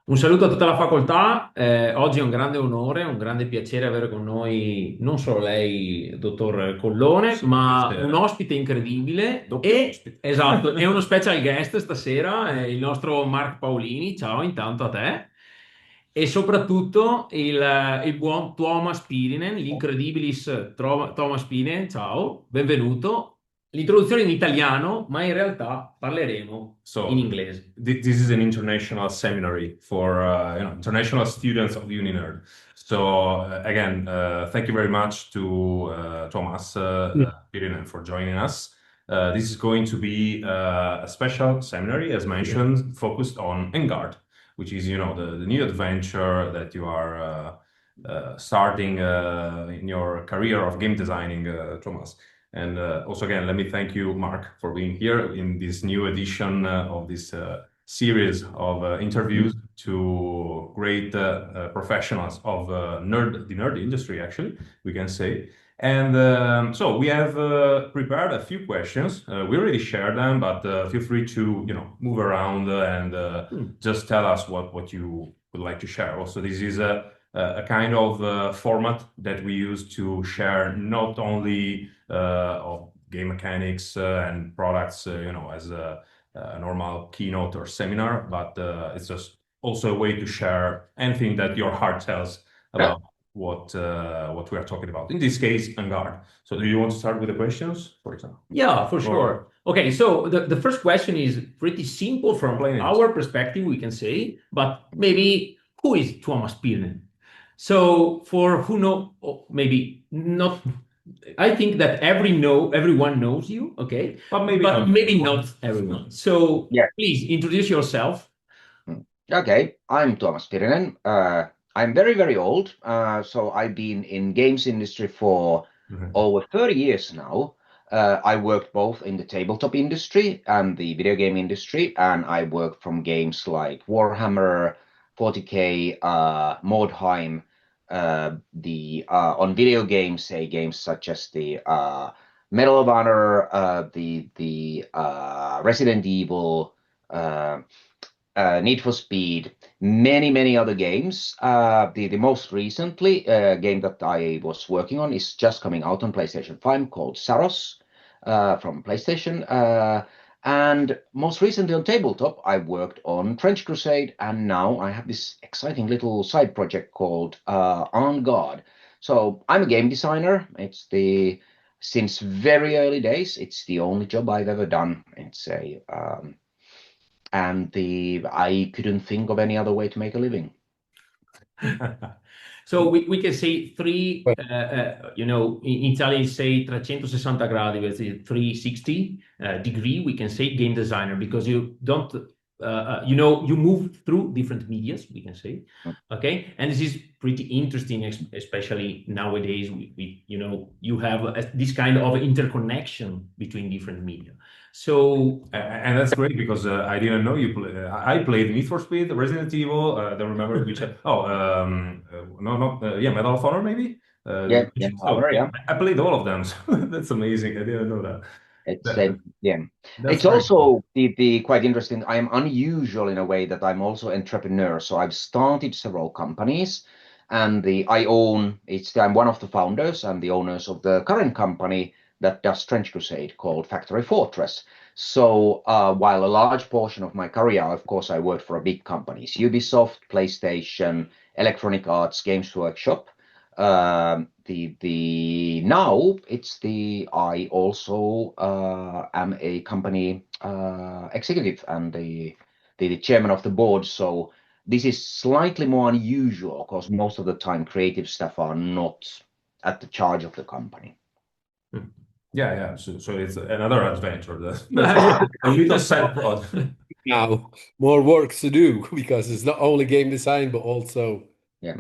Un saluto a tutta la facoltà. Oggi è un grande onore, un grande piacere avere con noi non solo lei, dottor Collone, Sì, ma un piacere. ospite incredibile Doppio e, ospite. esatto, è uno special guest stasera, il nostro Mark Paolini. Ciao, intanto a te. E soprattutto il buon Tuomas Pirinen, l'incredibilis Tuomas Pirinen. Ciao, benvenuto. L'introduzione in italiano, ma in realtà parleremo in So inglese. this is an international seminary for international students of UniNerd. So again, thank you very much to Thomas Pirinen for joining us. This is going to be a special seminary, as mentioned, focused on En Garde, which is the new adventure that you are starting in your career of game designing, Thomas. And also, again, let me thank you, Mark, for being here in this new edition of this series of interviews to great professionals of the nerd industry, actually, we can say. And so we have prepared a few questions. We already shared them, but feel free to move around and Mm. just tell us what you would like to share. Also, this is a kind of format that we use to share not only of game mechanics and products, as a normal keynote or seminar, but it's just also a way to share anything that your heart tells about what we are talking about. In this case, Vanguard. So, do you want to start with the questions, for example, Yeah, for or sure. Okay, so the first question is pretty simple from plain English? our perspective, we can say, but maybe who is Tuomas Pirinen? So for who know, maybe not, I think that everyone knows you, okay, But maybe but not maybe everyone. not everyone. So Yeah. please introduce yourself. Okay, I'm Tuomas Pirinen. I'm very, very old. So I've been in games industry for Mhm. over 30 years now. I worked both in the tabletop industry and the video game industry, and I worked from games like Warhammer, 40K, Mordheim, the on video games, say games such as the Medal of Honor, the Resident Evil. Need for Speed, many other games. The most recently game that I was working on is just coming out on PlayStation 5 called Saros from PlayStation. And most recently on tabletop, I worked on Trench Crusade, and now I have this exciting little side project called En Garde. So I'm a game designer. Since very early days, it's the only job I've ever done. And the I couldn't think of any other way to make a living. So we can say three, in Italian say 360 gradi, let's say 360 degree, we can say game designer because you don't, you move through different medias, we can say, okay? And this is pretty interesting, especially nowadays, you have this kind of interconnection between different media. So And that's great because I didn't know you play. I played Need for Speed, Resident Evil. I don't remember which. No, not yeah, Medal of Honor maybe. Yeah, yeah, So however, yeah, yeah. I played all of them. So that's amazing. I didn't know that. It's That- yeah. that's It's very cool. also the quite interesting. I am unusual in a way that I'm also entrepreneur. So I've started several companies, and the I own. It's I'm one of the founders and the owners of the current company that does Trench Crusade called Factory Fortress. So while a large portion of my career, of course, I worked for a big companies: Ubisoft, PlayStation, Electronic Arts, Games Workshop. The now it's the I also am a company executive and the chairman of the board. So this is slightly more unusual because most of the time creative staff are not at the charge of the company. Hmm. Yeah, yeah. So it's another adventure. That's a little side project. Now more work to do because it's not only game design but also Yeah,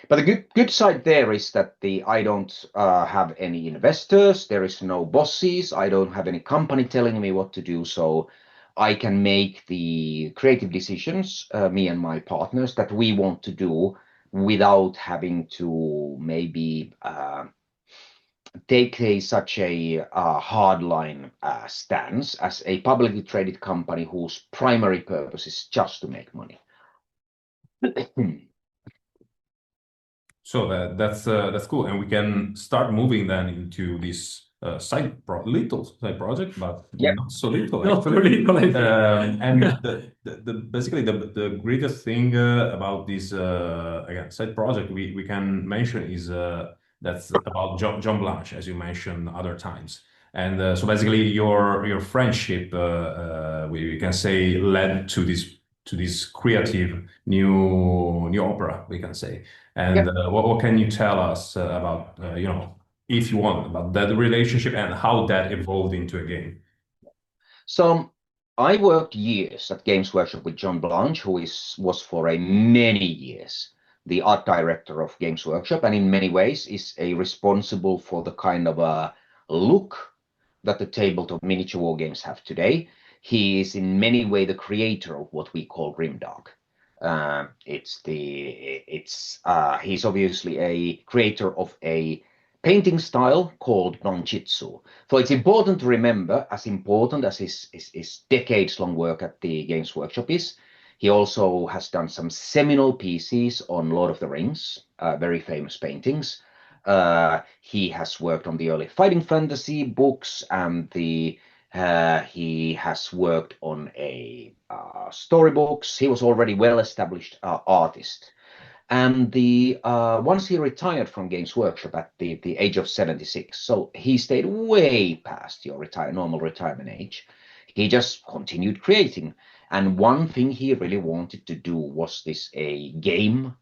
but the good side there is that the I don't have any investors. There is no bosses. I don't have any company telling me what to do. So I can make the creative decisions, me and my partners, that we want to do without having to maybe take such a hardline stance as a publicly traded company whose primary purpose is just to make money. So that's cool, and we can start moving then into this little side project, but Yep. not so little. Not so actually. little, I think. And basically the greatest thing about this again side project we can mention is that's about John Blanche, as you mentioned other times. And so basically your friendship we can say led to this creative new opera, we can say. And Yep. what can you tell us about, if you want, about that relationship and how that evolved into a game? So I worked years at Games Workshop with John Blanche, who was for many years the art director of Games Workshop, and in many ways is responsible for the kind of a look that the tabletop miniature war games have today. He is in many ways the creator of what we call grimdark. He's obviously a creator of a painting style called Blanchitsu. So it's important to remember, as important as his decades-long work at the Games Workshop is, he also has done some seminal pieces on Lord of the Rings, very famous paintings. He has worked on the early fighting fantasy books, and he has worked on storybooks. He was already well-established artist. And once he retired from Games Workshop at the age of 76, so he stayed way past your normal retirement age. He just continued creating. And one thing he really wanted to do was a game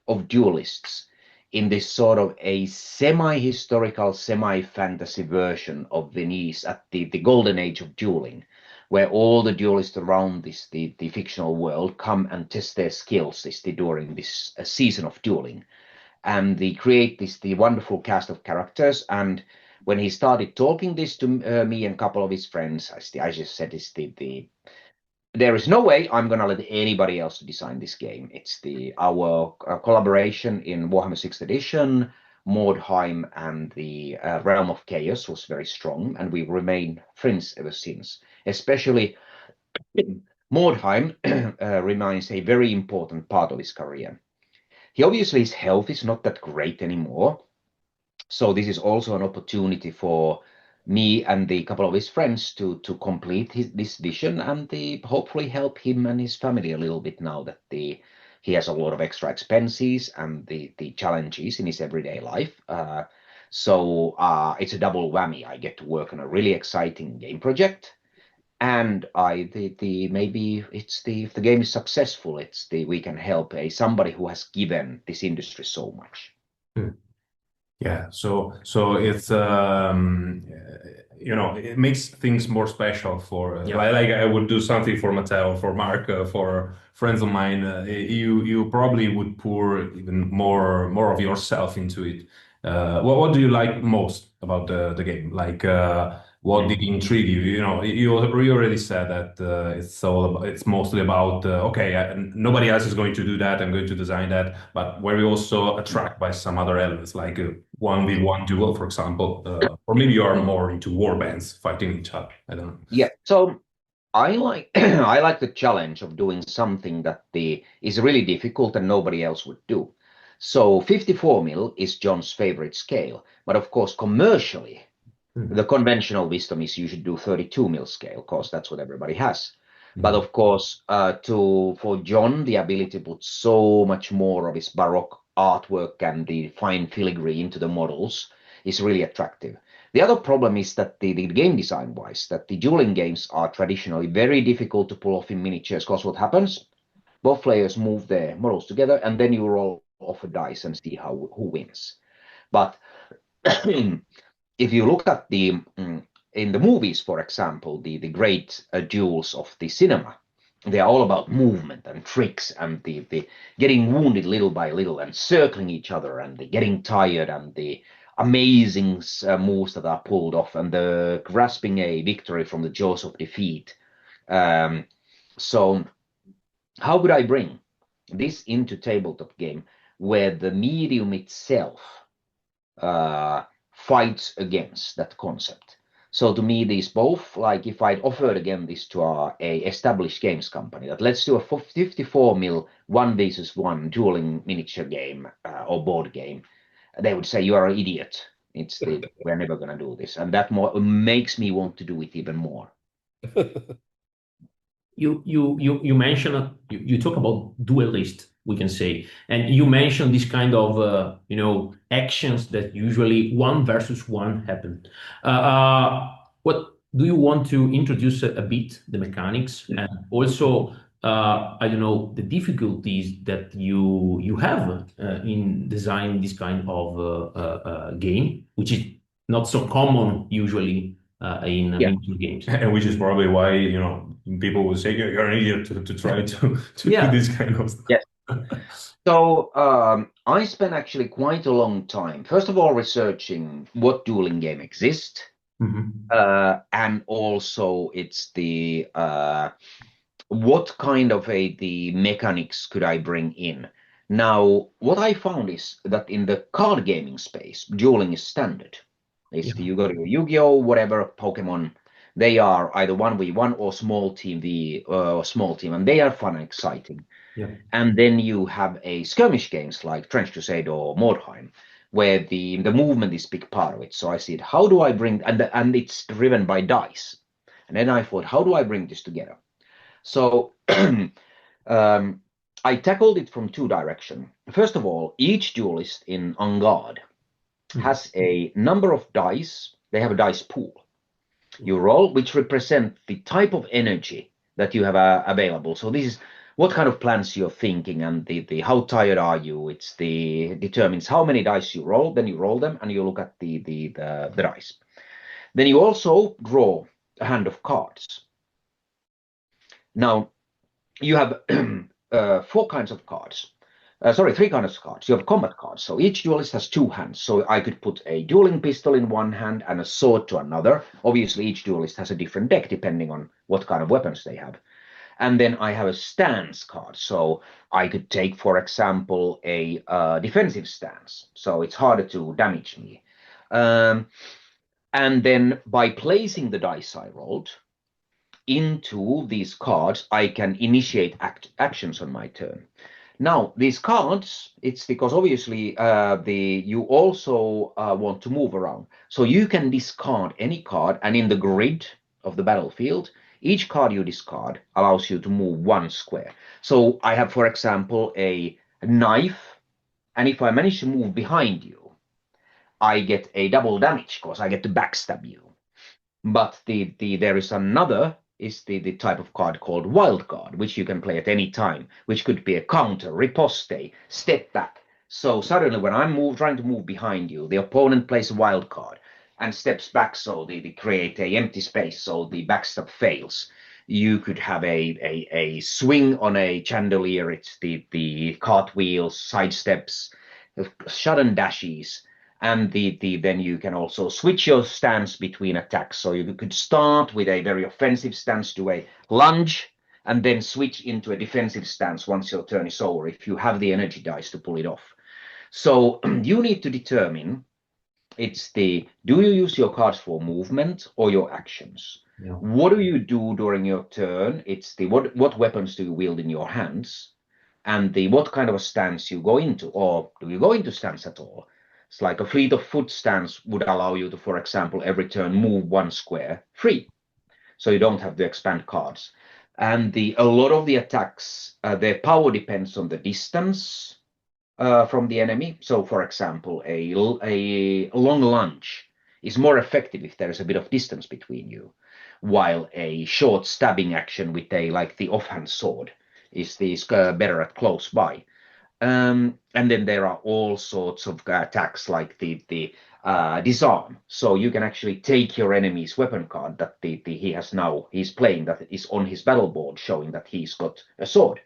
of duelists in this sort of a semi-historical, semi-fantasy version of Venice at the golden age of dueling, where all the duelists around the fictional world come and test their skills during this season of dueling. And they create the wonderful cast of characters. And when he started talking this to me and a couple of his friends, I just said, there is no way I'm going to let anybody else design this game. It's our collaboration in Warhammer 6th edition, Mordheim, and the Realm of Chaos was very strong, and we've remained friends ever since. Especially Mordheim remains a very important part of his career. His health is not that great anymore, so this is also an opportunity for me and the couple of his friends to complete this vision and hopefully help him and his family a little bit now that he has a lot of extra expenses and the challenges in his everyday life. So it's a double whammy. I get to work on a really exciting game project, and maybe if the game is successful, we can help somebody who has given this industry so much. Yeah, so it's it makes things more special for like I would do something for Matteo, for Mark, for friends of mine. You probably would pour even more of yourself into it. What do you like most about the game? Like what did intrigue you? You already said that it's mostly about okay, nobody else is going to do that. I'm going to design that, but were you also attracted by some other elements like 1v1 duel, for example, or maybe you are more into war bands fighting each other? I don't know. Yeah, so I like I like the challenge of doing something that is really difficult and nobody else would do. So 54 mil is John's favorite scale, but of course commercially, the conventional wisdom is you should do 32 mil scale, because that's what everybody has. But of course, for John, the ability to put so much more of his Baroque artwork and the fine filigree into the models is really attractive. The other problem is that the game design wise, that the dueling games are traditionally very difficult to pull off in miniatures, because what happens? Both players move their models together, and then you roll off a dice and see who wins. But if you look at in the movies, for example, the great duels of the cinema, they are all about movement and tricks and the getting wounded little by little and circling each other and the getting tired and the amazing moves that are pulled off and the grasping a victory from the jaws of defeat. So how could I bring this into tabletop game where the medium itself fights against that concept? So to me, these both, like if I'd offered again this to a established games company, that let's do a 54 mil 1 vs 1 dueling miniature game or board game, they would say you are an idiot. We're never gonna do this, and that more makes me want to do it even more. You mentioned you talk about duelist, we can say, and you mentioned this kind of actions that usually 1 vs 1 happen. What do you want to introduce a bit the mechanics and also I don't know the difficulties that you have in designing this kind of game, which is not so common usually in miniature games, and which is probably why people will say you're an idiot to try to do this kind of stuff. Yes. So I spent actually quite a long time, first of all, researching what dueling game exists, and also it's the what kind of the mechanics could I bring in. Now, what I found is that in the card gaming space, dueling is standard. You go to Yu-Gi-Oh, whatever, Pokemon, they are either 1v1 or small team small team, and they are fun and exciting. And then you have a skirmish games like Trench Crusade or Mordheim, where the movement is a big part of it. So I said, how do I bring, and it's driven by dice. And then I thought, how do I bring this together? So I tackled it from 2 directions. First of all, each duelist in En Garde has a number of dice. They have a dice pool. You roll, which represent the type of energy that you have available. So this is what kind of plans you're thinking, and the how tired are you. Determines how many dice you roll. Then you roll them, and you look at the dice. Then you also draw a hand of cards. Now you have 4 kinds of cards. 3 kinds of cards. You have combat cards. So each duelist has 2 hands. So I could put a dueling pistol in one hand and a sword to another. Obviously, each duelist has a different deck depending on what kind of weapons they have. And then I have a stance card. So I could take, for example, a defensive stance. So it's harder to damage me. And then by placing the dice I rolled into these cards, I can initiate actions on my turn. Now, these cards, it's because obviously you also want to move around. So you can discard any card, and in the grid of the battlefield, each card you discard allows you to move 1 square. So I have, for example, a knife, and if I manage to move behind you, I get a double damage because I get to backstab you. But there is another the type of card called wild card, which you can play at any time, which could be a counter, riposte, step back. So suddenly when I'm trying to move behind you, the opponent plays a wild card and steps back, so they create a empty space, so the backstab fails. You could have a swing on a chandelier, it's the cartwheels, side steps, sudden dashes. And then you can also switch your stance between attacks. So you could start with a very offensive stance, do a lunge, and then switch into a defensive stance once your turn is over, if you have the energy dice to pull it off. So you need to determine, do you use your cards for movement or your actions? What do you do during your turn? It's what weapons do you wield in your hands? And what kind of a stance you go into, or do you go into stance at all? It's like a fleet of foot stance would allow you to, for example, every turn move 1 square free. So you don't have to expand cards. And a lot of the attacks, their power depends on the distance from the enemy. So, for example, a long lunge is more effective if there is a bit of distance between you, while a short stabbing action with the offhand sword is better at close by. And then there are all sorts of attacks like the disarm. So you can actually take your enemy's weapon card that he's playing, that is on his battle board, showing that he's got a sword.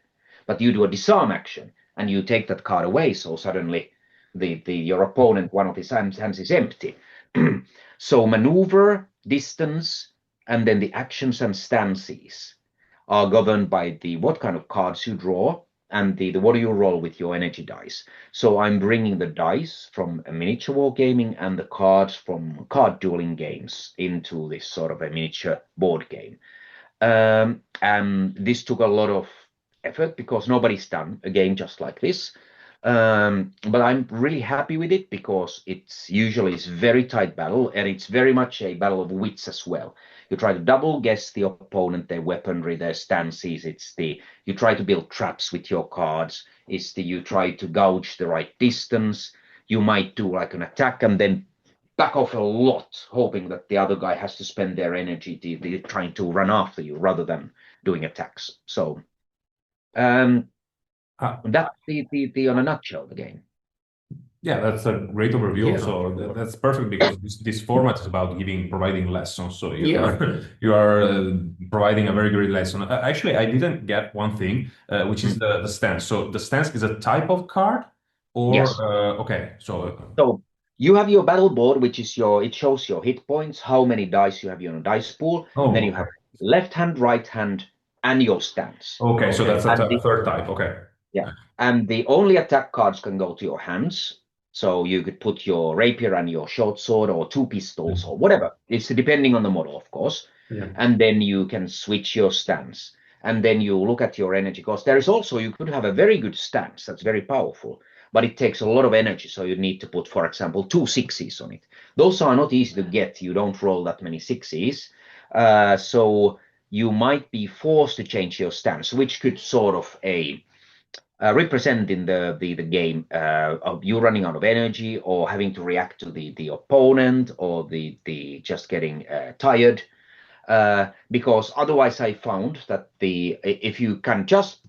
But you do a disarm action and you take that card away. So suddenly your opponent, one of his hands is empty. So maneuver, distance, and then the actions and stances are governed by what kind of cards you draw, and the what do you roll with your energy dice. So I'm bringing the dice from a miniature war gaming and the cards from card dueling games into this sort of a miniature board game. And this took a lot of effort because nobody's done a game just like this. But I'm really happy with it because it's very tight battle, and it's very much a battle of wits as well. You try to double guess the opponent, their weaponry, their stances. You try to build traps with your cards. You try to gauge the right distance. You might do like an attack and then back off a lot, hoping that the other guy has to spend their energy trying to run after you rather than doing attacks. So that's the on a nutshell the game. Yeah, that's a great overview. So that's perfect because this format is about providing lessons. So you are providing a very great lesson. Actually, I didn't get one thing, which is the stance. So the stance is a type of card, or yes. Okay. So you have your battle board, which is it shows your hit points, how many dice you have in a dice pool. Then you have left hand, right hand, and your stance. Okay, so that's a third type. Okay. Yeah, and the only attack cards can go to your hands. So you could put your rapier and your short sword or two pistols or whatever. It's depending on the model, of course. Yeah. And then you can switch your stance. And then you look at your energy cost. You could have a very good stance that's very powerful, but it takes a lot of energy. So you need to put, for example, 2 6s on it. Those are not easy to get. You don't roll that many 6s. So you might be forced to change your stance, which could sort of represent in the game of you running out of energy or having to react to the opponent or the just getting tired. Because otherwise I found that if you can just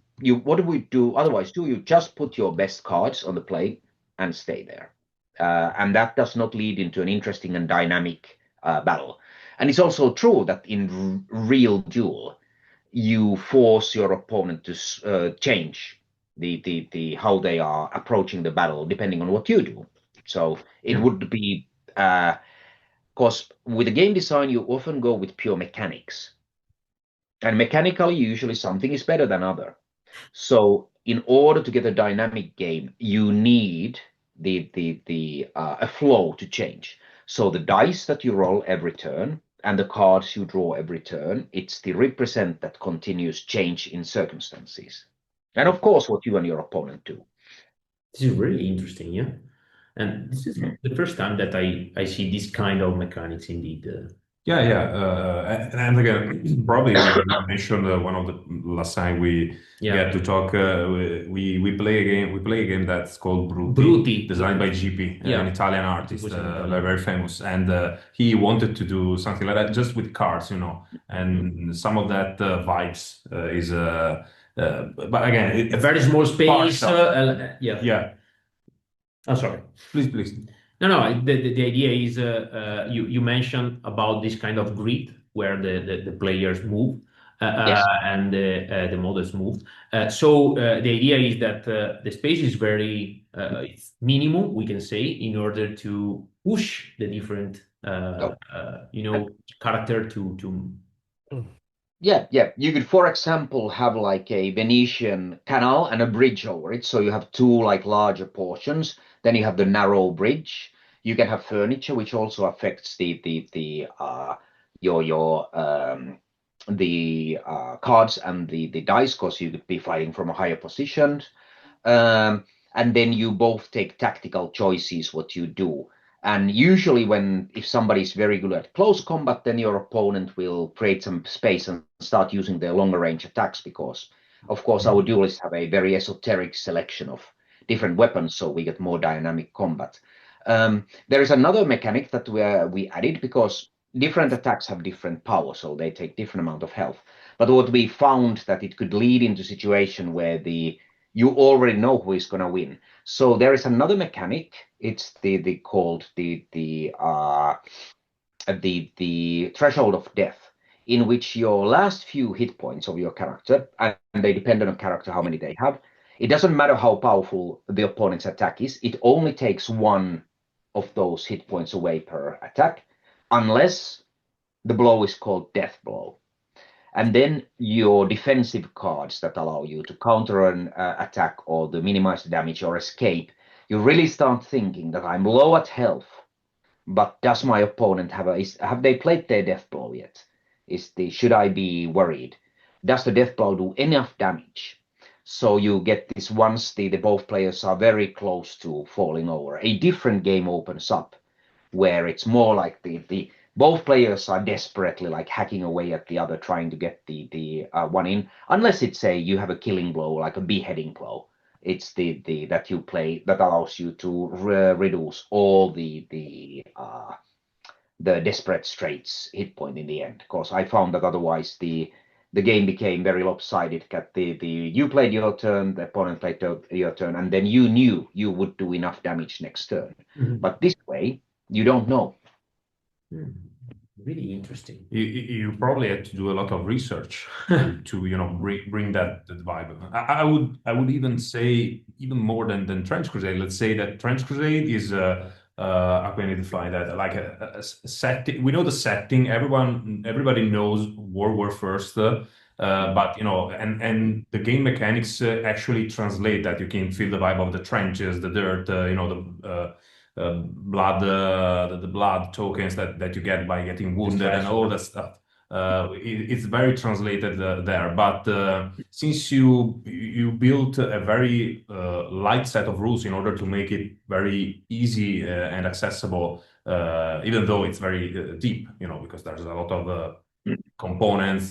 what do we do otherwise? Do you just put your best cards on the plate and stay there? And that does not lead into an interesting and dynamic battle. And it's also true that in real duel, you force your opponent to change the how they are approaching the battle depending on what you do. So it would be because with the game design you often go with pure mechanics, and mechanically usually something is better than other. So in order to get a dynamic game, you need a flow to change. So the dice that you roll every turn and the cards you draw every turn, it's the represent that continuous change in circumstances. And of course, what you and your opponent do. This is really interesting, yeah. And this is the first time that I see this kind of mechanics indeed. And again, probably we mentioned one of the last time we get to talk. We play a game. We play a game that's called Brutti, designed by GP, an Italian artist, very famous. And he wanted to do something like that just with cards, And some of that vibes is. But again, a very small space. Oh, sorry. Please. No. The idea is you mentioned about this kind of grid where the players move and the models move. So the idea is that the space is very it's minimum, we can say, in order to push the different character to. Yeah. You could, for example, have like a Venetian canal and a bridge over it. So you have two like larger portions. Then you have the narrow bridge. You can have furniture, which also affects the cards and the dice, because you could be fighting from a higher position. And then you both take tactical choices what you do. And usually if somebody is very good at close combat, then your opponent will create some space and start using their longer range attacks, because, of course, our duelists have a very esoteric selection of different weapons, so we get more dynamic combat. There is another mechanic that we added, because different attacks have different power, so they take different amount of health. But what we found that it could lead into a situation where you already know who is going to win. So there is another mechanic. It's called the threshold of death, in which your last few hit points of your character, and they depend on the character how many they have. It doesn't matter how powerful the opponent's attack is. It only takes one of those hit points away per attack, unless the blow is called death blow. And then your defensive cards that allow you to counter an attack or to minimize the damage or escape. You really start thinking that I'm low at health, but does my opponent have they played their death blow yet? Should I be worried? Does the death blow do enough damage? So you get this once the both players are very close to falling over. A different game opens up where it's more like the both players are desperately like hacking away at the other, trying to get the one in. Unless it's you have a killing blow, like a beheading blow. It's the that you play that allows you to reduce all the desperate straits hit point in the end. Because I found that otherwise the game became very lopsided. You played your turn, the opponent played your turn, and then you knew you would do enough damage next turn. But this way, you don't know. Really interesting. You probably had to do a lot of research to bring that vibe. I would even say even more than Trench Crusade. Let's say that Trench Crusade is how can I define that? Like a setting. We know the setting. Everybody knows World War First. But and the game mechanics actually translate that. You can feel the vibe of the trenches, the dirt, blood, the blood tokens that you get by getting wounded and all that stuff. It's very translated there. But since you built a very light set of rules in order to make it very easy and accessible, even though it's very deep, because there's a lot of components,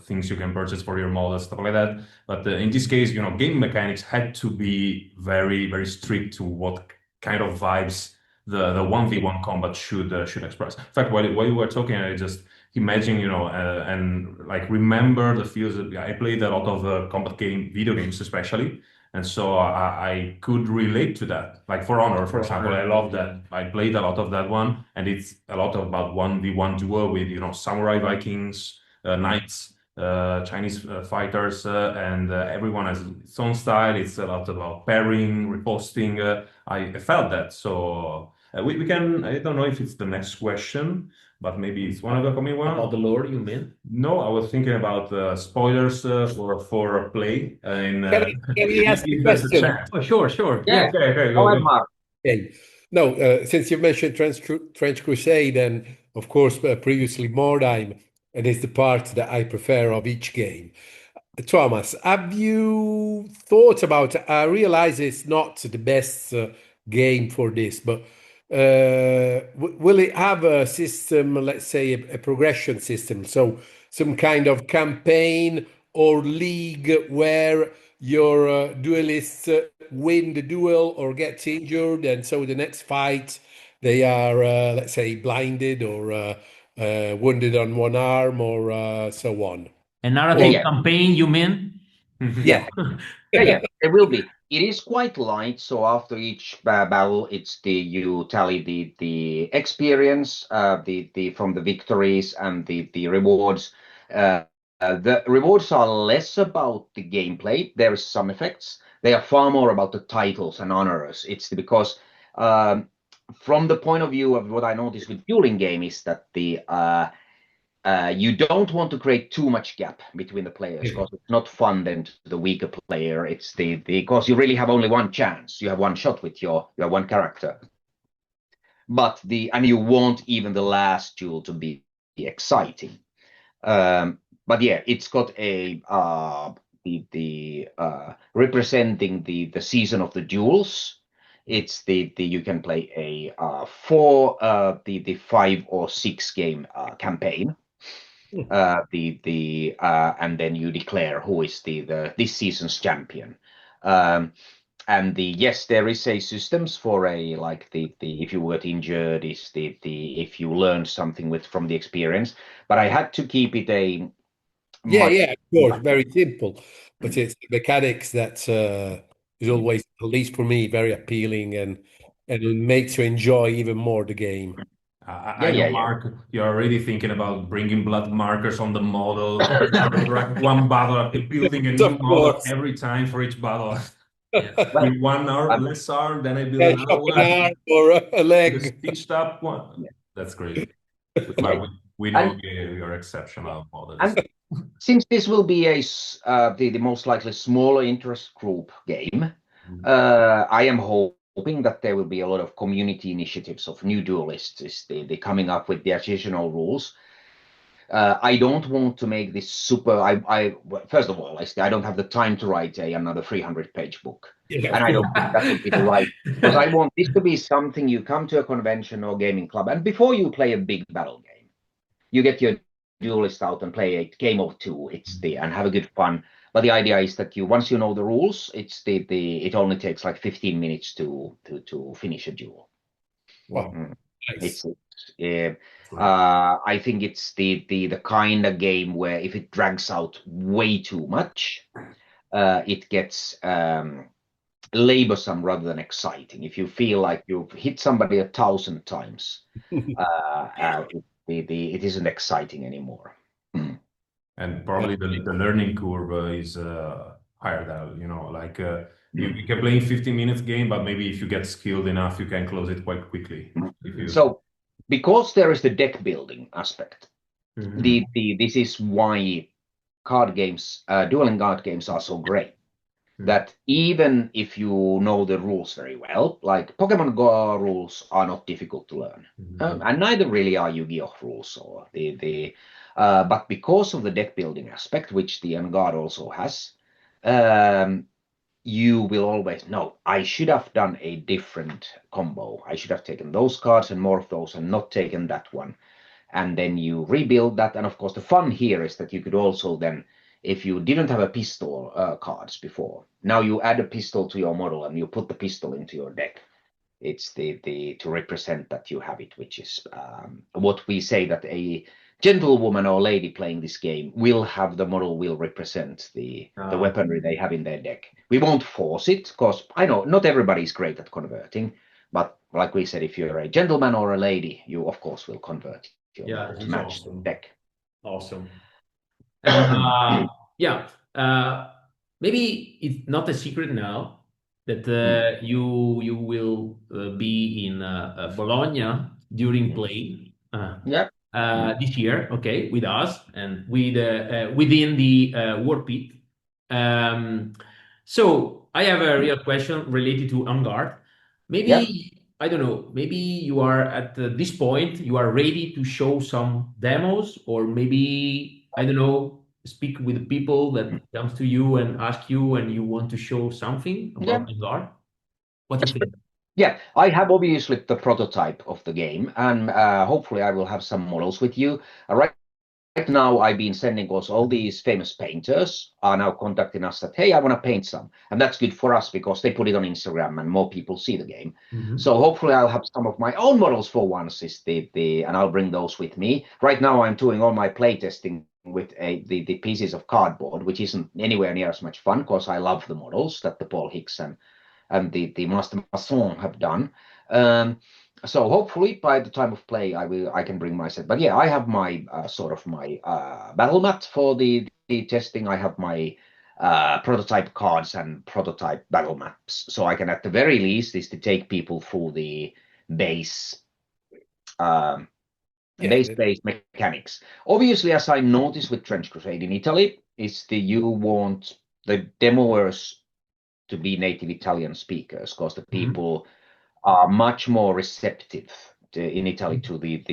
things you can purchase for your model, stuff like that. But in this case, game mechanics had to be very, very strict to what kind of vibes the 1v1 combat should express. In fact, while you were talking, I just imagine, and like remember the feels that I played a lot of combat video games especially. And so I could relate to that. Like For Honor, for example, I love that. I played a lot of that one, and it's a lot about 1v1 duel with, samurai Vikings, knights, Chinese fighters, and everyone has its own style. It's a lot about pairing, riposting. I felt that. So we can, I don't know if it's the next question, but maybe it's one of the coming one. About the lore, you mean? No, I was thinking about spoilers for play. Can we ask a question? Oh, sure. Yeah. Okay, go ahead, Mark. Okay. No, since you mentioned Trench Crusade and, of course, previously Mordheim, and it's the part that I prefer of each game. Tuomas, have you thought about, I realize it's not the best game for this, but will it have a system, let's say a progression system, so some kind of campaign or league where your duelists win the duel or get injured, and so the next fight they are, let's say, blinded or wounded on one arm or so on? A narrative campaign, you mean? Yeah. Yeah, there will be. It is quite light, so after each battle, you tally the experience, from the victories and the rewards. The rewards are less about the gameplay. There is some effects. They are far more about the titles and honors. It's because from the point of view of what I noticed with dueling game is that you don't want to create too much gap between the players because it's not fun then to the weaker player. It's because you really have only one chance. You have one shot with your one character. And you want even the last duel to be exciting. But yeah, it's got a representing the season of the duels. It's you can play a 5 or 6 game campaign. And then you declare who is this season's champion. And yes, there is a systems for if you were injured, if you learned something from the experience. But I had to keep it of course, very simple. But it's the mechanics that is always, at least for me, very appealing and it makes you enjoy even more the game. I know, Mark, you're already thinking about bringing blood markers on the model, one battle, building a new model every time for each battle. With one arm, less arm, then I build another one. An arm or a leg. Stitched up one. That's great. we know you're exceptional models. And since this will be the most likely smaller interest group game, I am hoping that there will be a lot of community initiatives of new duelists. They coming up with the additional rules. I don't want to make this super. First of all, I don't have the time to write another 300-page book, and I don't think that would be the right. Because I want this to be something you come to a convention or gaming club, and before you play a big battle game, you get your duelist out and play a game or two. And have a good fun. But the idea is that once you know the rules, it only takes like 15 minutes to finish a duel. Wow. Nice. I think it's the kind of game where if it drags out way too much, it gets laborsome rather than exciting. If you feel like you've hit somebody 1,000 times, it isn't exciting anymore. And probably the learning curve is higher than, you can play in 15 minutes game, but maybe if you get skilled enough, you can close it quite quickly. So because there is the deck building aspect, this is why card games, dueling card games are so great. That even if you know the rules very well, like Pokemon Go rules are not difficult to learn, and neither really are Yu-Gi-Oh rules or but because of the deck building aspect, which the En Garde also has, you will always know, I should have done a different combo. I should have taken those cards and more of those and not taken that one. And then you rebuild that. And of course, the fun here is that you could also then, if you didn't have a pistol cards before, now you add a pistol to your model and you put the pistol into your deck. It's to represent that you have it, which is what we say that a gentlewoman or lady playing this game will have the model will represent the weaponry they have in their deck. We won't force it, because I know not everybody is great at converting, but like we said, if you're a gentleman or a lady, you of course will convert your model to match the deck. Awesome. And maybe it's not a secret now that you will be in Bologna during play. This year, okay, with us and with within the War Pit. So I have a real question related to En Garde. Maybe I don't know. Maybe you are at this point. You are ready to show some demos, or maybe I don't know. Speak with people that comes to you and ask you, and you want to show something about En Garde. What do you think? Yeah, I have obviously the prototype of the game, and hopefully I will have some models with you. Right now, I've been sending also all these famous painters are now contacting us that, hey, I want to paint some. And that's good for us because they put it on Instagram and more people see the game. So hopefully I'll have some of my own models for once, and I'll bring those with me. Right now, I'm doing all my playtesting with the pieces of cardboard, which isn't anywhere near as much fun because I love the models that the Paul Hicks and the Master Masson have done. So hopefully by the time of play, I can bring my set. But yeah, I have my my battle mat for the testing. I have my prototype cards and prototype battle maps. So I can at the very least is to take people through the base base mechanics. Obviously, as I noticed with Trench Crusade in Italy, is you want the demoers to be native Italian speakers, because the people are much more receptive in Italy to the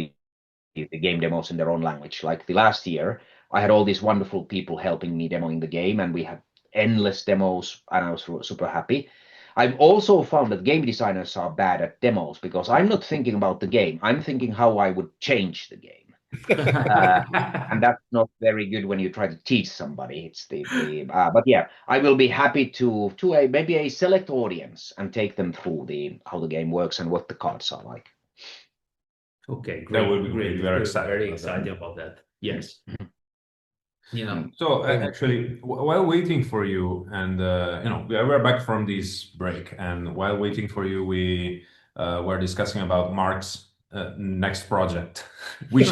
game demos in their own language. Like the last year, I had all these wonderful people helping me demoing the game, and we had endless demos, and I was super happy. I've also found that game designers are bad at demos because I'm not thinking about the game. I'm thinking how I would change the game. And that's not very good when you try to teach somebody. It's but yeah, I will be happy to maybe a select audience and take them through how the game works and what the cards are like. Okay, great. That would be great. Very excited about that. Yes. Yeah. So actually, while waiting for you, and we're back from this break, and while waiting for you, we were discussing about Mark's next project, which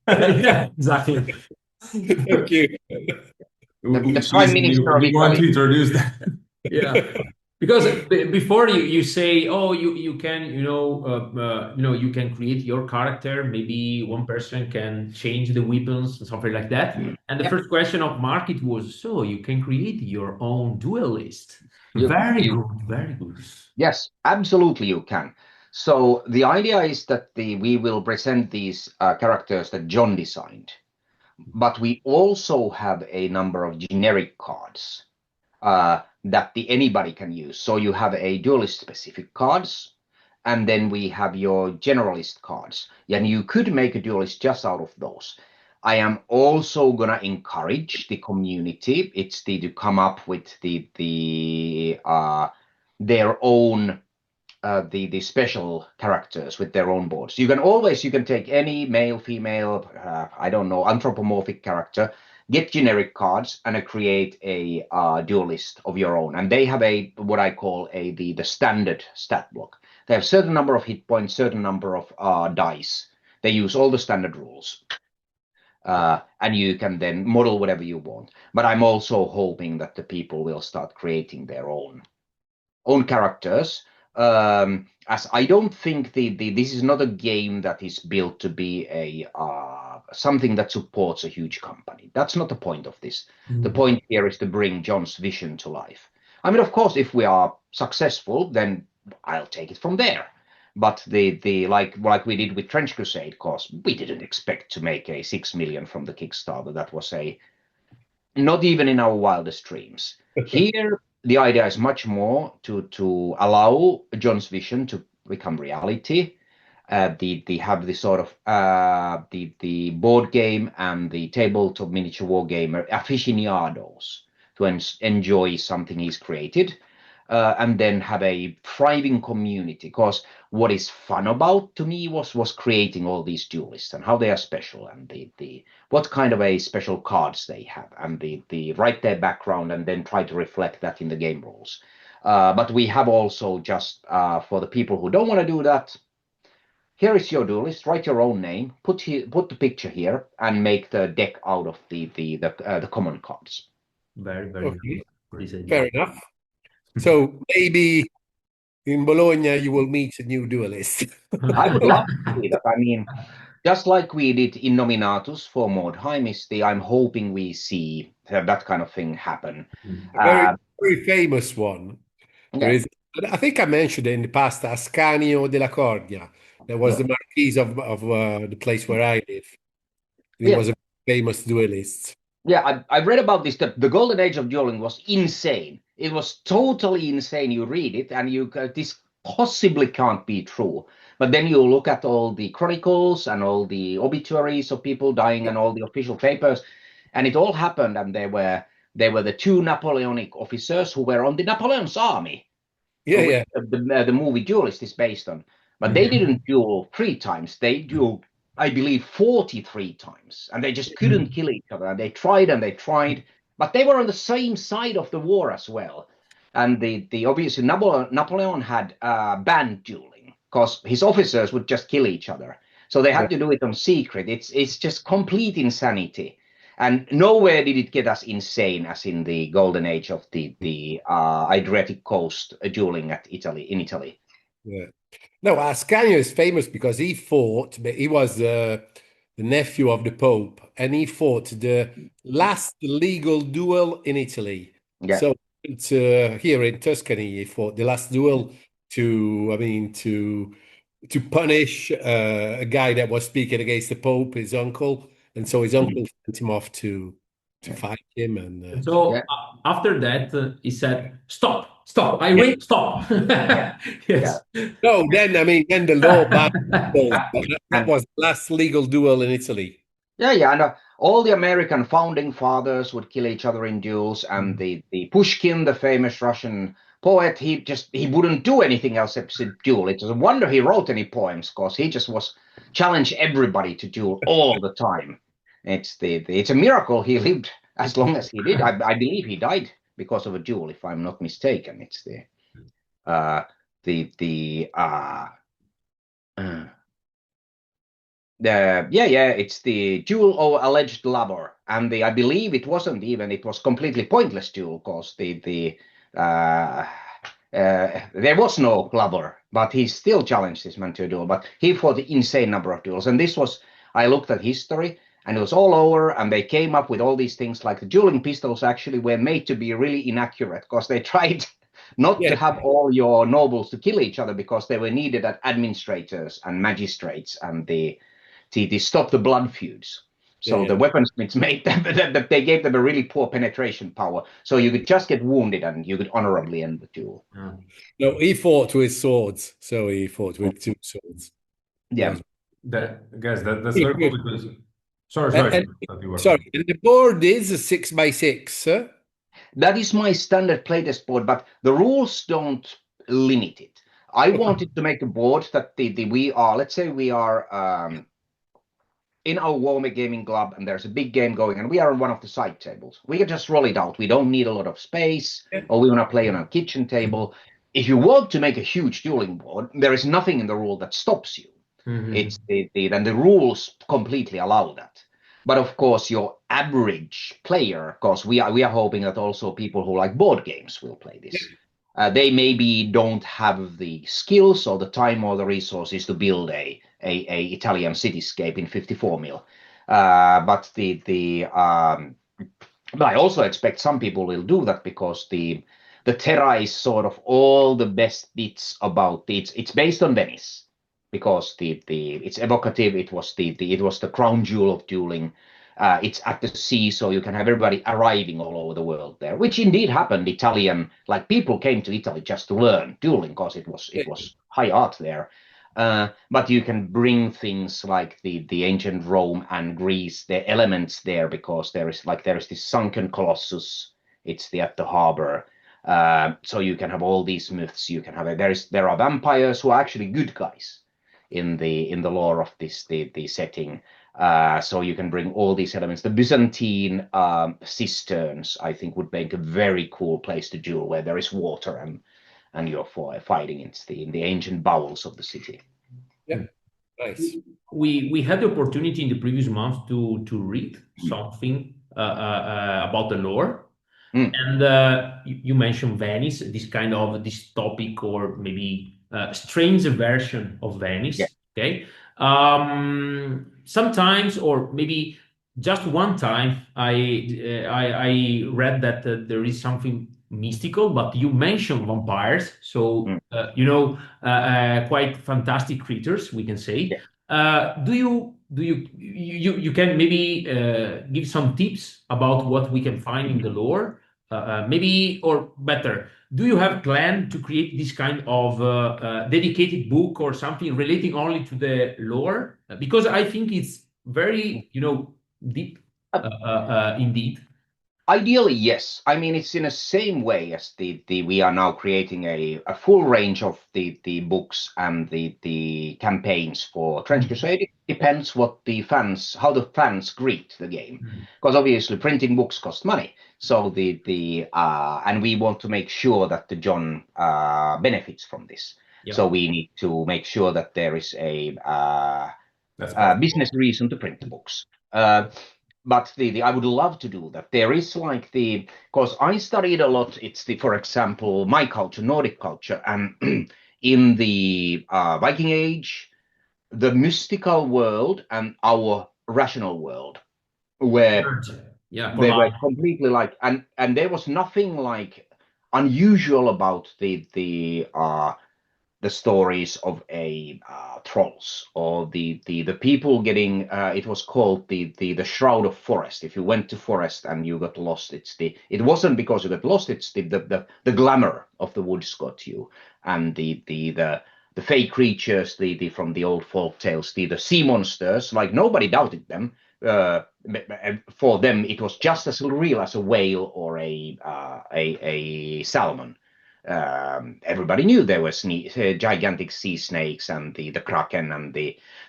yeah, exactly. Thank you. The Prime Minister of you want to Italy. introduce that? Yeah. Because before you say, oh, you can, you can create your character. Maybe one person can change the weapons and something like that. And the first question of Market was, so you can create your own duelist. Very good. Yes, absolutely you can. So the idea is that we will present these characters that John designed, but we also have a number of generic cards that anybody can use. So you have a duelist specific cards, and then we have your generalist cards, and you could make a duelist just out of those. I am also gonna encourage the community. It's to come up with their own the special characters with their own boards. You can take any male, female, I don't know, anthropomorphic character, get generic cards, and create a duelist of your own. And they have what I call the standard stat block. They have certain number of hit points, certain number of dice. They use all the standard rules. And you can then model whatever you want. But I'm also hoping that the people will start creating their own characters. As I don't think this is not a game that is built to be a something that supports a huge company. That's not the point of this. The point here is to bring John's vision to life. I mean, of course, if we are successful, then I'll take it from there. But like we did with Trench Crusade, cause we didn't expect to make a 6 million from the Kickstarter. That was not even in our wildest dreams. Here, the idea is much more to allow John's vision to become reality. They have the sort of the board game and the tabletop miniature war gamer aficionados to enjoy something he's created, and then have a thriving community. Because what is fun about to me was creating all these duelists and how they are special, and the what kind of a special cards they have, and the write their background and then try to reflect that in the game rules. But we have also just for the people who don't want to do that, here is your duelist. Write your own name. Put the picture here and make the deck out of the common cards. Very Okay. good. Fair enough. So maybe in Bologna you will meet a new duelist. I would love to see that. I mean, just like we did in Nominatus for Mordheim, I'm hoping we see that kind of thing happen. A very famous one. There Yeah. is, I think I mentioned it in the past, Ascanio della Cordia. That was the Marquis of the place where I live. He was a famous duelist. Yeah, I read about this. The golden age of dueling was insane. It was totally insane. You read it and this possibly can't be true. But then you look at all the chronicles and all the obituaries of people dying and all the official papers, and it all happened. And they were the two Napoleonic officers who were on the Napoleon's army. Yeah. The movie Duelist is based on. But they didn't duel 3 times. They dueled, I believe, 43 times, and they just couldn't kill each other. And they tried, but they were on the same side of the war as well. And the obviously Napoleon had banned dueling because his officers would just kill each other. So they had to do it on secret. It's just complete insanity. And nowhere did it get as insane as in the golden age of the Adriatic coast dueling in Italy. Yeah. No, Ascanio is famous because he fought, but he was the nephew of the Pope, and he fought the last legal duel in Italy. Yeah. So it's here in Tuscany, he fought the last duel to punish a guy that was speaking against the Pope, his uncle, and so his uncle sent him off to fight him. And so after that, he said, "Stop! I win! Stop!" Yes. No, then the law banned that was the last legal duel in Italy. Yeah, and all the American founding fathers would kill each other in duels, and the Pushkin, the famous Russian poet, he wouldn't do anything else except duel. It's a wonder he wrote any poems, because he just challenged everybody to duel all the time. It's a miracle he lived as long as he did. I believe he died because of a duel, if I'm not mistaken. It's it's the duel or alleged labor, and I believe it was completely pointless duel, because there was no lover, but he still challenged this man to a duel. But he fought an insane number of duels, and this was, I looked at history, and it was all over, and they came up with all these things like the dueling pistols actually were made to be really inaccurate because they tried not to have all your nobles to kill each other because they were needed as administrators and magistrates and to stop the blood feuds. So the weaponsmiths made them, they gave them a really poor penetration power. So you could just get wounded and you could honorably end the duel. No, he fought with swords. So he fought with 2 swords. Yeah. Guys, that's very cool because... Sorry. And the board is a 6x6. That is my standard playtest board, but the rules don't limit it. I wanted to make a board that we are, let's say we are in our Warming Gaming Club and there's a big game going and we are on one of the side tables. We can just roll it out. We don't need a lot of space or we want to play on a kitchen table. If you want to make a huge dueling board, there is nothing in the rule that stops you. It's then the rules completely allow that. But of course, your average player, because we are hoping that also people who like board games will play this. They maybe don't have the skills or the time or the resources to build a Italian cityscape in 54 mil. But but I also expect some people will do that because the Terra is sort of all the best bits about it. It's based on Venice because it's evocative. It was the crown jewel of dueling. It's at the sea, so you can have everybody arriving all over the world there, which indeed happened. Like people came to Italy just to learn dueling because it was high art there. But you can bring things like the ancient Rome and Greece, the elements there, because there is this sunken colossus. It's at the harbor. So you can have all these myths. You can have there are vampires who are actually good guys in the lore of the setting. So you can bring all these elements. The Byzantine cisterns, I think, would make a very cool place to duel, where there is water and you're fighting in the ancient bowels of the city. Yeah, nice. We had the opportunity in the previous month to read something about the lore. And you mentioned Venice, this kind of dystopic or maybe strange version of Venice. Okay. Sometimes, or maybe just one time, I read that there is something mystical, but you mentioned vampires, so quite fantastic creatures, we can say. Do you can maybe give some tips about what we can find in the lore? Maybe, or better, do you have plan to create this kind of dedicated book or something relating only to the lore? Because I think it's very, deep, indeed. Ideally, yes. I mean, it's in the same way as we are now creating a full range of the books and the campaigns for Trench Crusade. It depends how the fans greet the game, because obviously printing books cost money. So and we want to make sure that the John benefits from this. Yeah. So we need to make sure that there is a business reason to print the books. But I would love to do that. There is because I studied a lot. It's for example, my culture, Nordic culture, and in the Viking Age, the mystical world and our rational world, where they were completely and there was nothing unusual about the stories of trolls or the people getting it was called the Shroud of Forest. If you went to forest and you got lost, it wasn't because you got lost, it's the glamour of the woods got you, and the fake creatures, from the old folk tales, the sea monsters, nobody doubted them. For them it was just as real as a whale or a salmon. Everybody knew there was gigantic sea snakes and the kraken and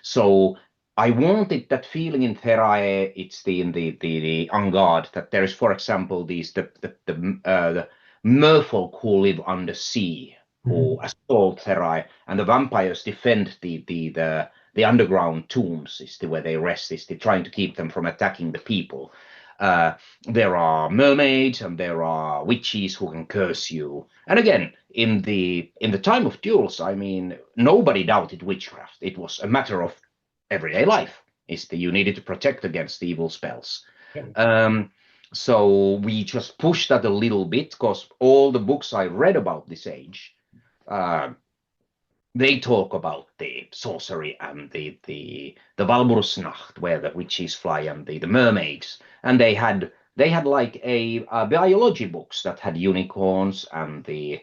so I wanted that feeling in Therae. It's in the En Garde that there is, for example, the merfolk who live under sea who assault Therae, and the vampires defend the underground tombs where they rest, trying to keep them from attacking the people. There are mermaids and there are witches who can curse you. And again, in the time of duels, I mean, nobody doubted witchcraft. It was a matter of everyday life. You needed to protect against evil spells. So we just pushed that a little bit, because all the books I read about this age, they talk about the sorcery and the Walpurgisnacht, where the witches fly, and the mermaids, and they had like a biology books that had unicorns and the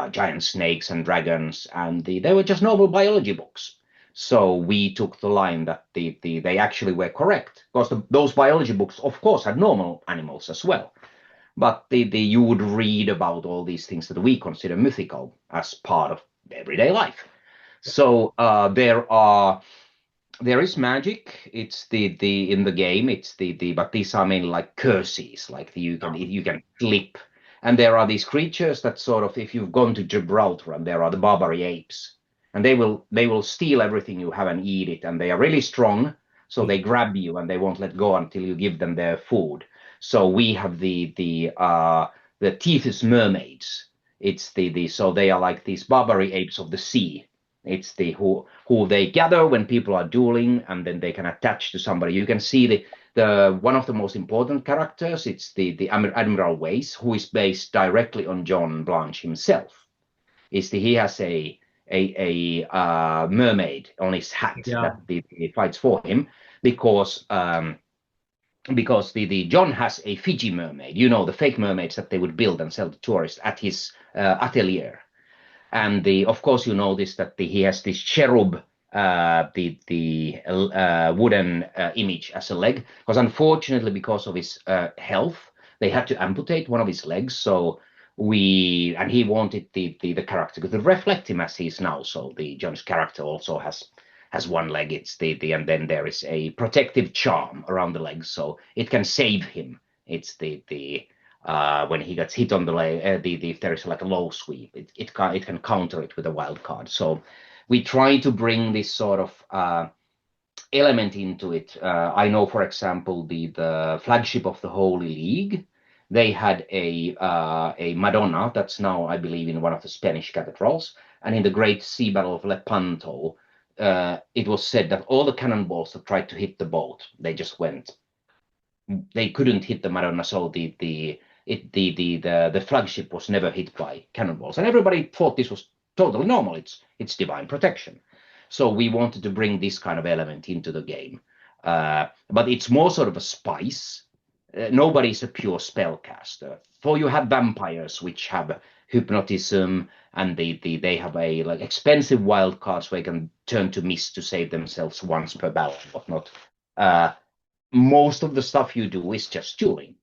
giant snakes and dragons, and they were just normal biology books. So we took the line that they actually were correct, because those biology books, of course, had normal animals as well. But you would read about all these things that we consider mythical as part of everyday life. So there is magic. It's in the game. It's but these are mainly like curses, like you can flip. And there are these creatures that sort of, if you've gone to Gibraltar, and there are the Barbary apes, and they will steal everything you have and eat it, and they are really strong, so they grab you and they won't let go until you give them their food. So we have the Tethys mermaids. It's so they are like these Barbary apes of the sea. It's who they gather when people are dueling, and then they can attach to somebody. You can see the one of the most important characters. It's the Admiral Weiss, who is based directly on John Blanche himself. He has a mermaid on his hat that he fights for him, because the John has a Fiji mermaid, the fake mermaids that they would build and sell to tourists at his atelier. And of course, you notice that he has this cherub, wooden image as a leg, because unfortunately, because of his health, they had to amputate one of his legs. So and he wanted the character to reflect him as he is now. So the John's character also has one leg. It's and then there is a protective charm around the legs, so it can save him. It's when he gets hit on the leg, if there is like a low sweep, it can counter it with a wild card. So we try to bring this sort of element into it. I know, for example, the flagship of the Holy League, they had a Madonna that's now, I believe, in one of the Spanish cathedrals. And in the Great Sea Battle of Lepanto, it was said that all the cannonballs that tried to hit the boat, they couldn't hit the Madonna. So the flagship was never hit by cannonballs, and everybody thought this was totally normal. It's divine protection. So we wanted to bring this kind of element into the game, but it's more sort of a spice. Nobody's a pure spellcaster. For you have vampires, which have hypnotism, and they have a like expensive wild cards where they can turn to mist to save themselves once per battle, whatnot. Most of the stuff you do is just dueling.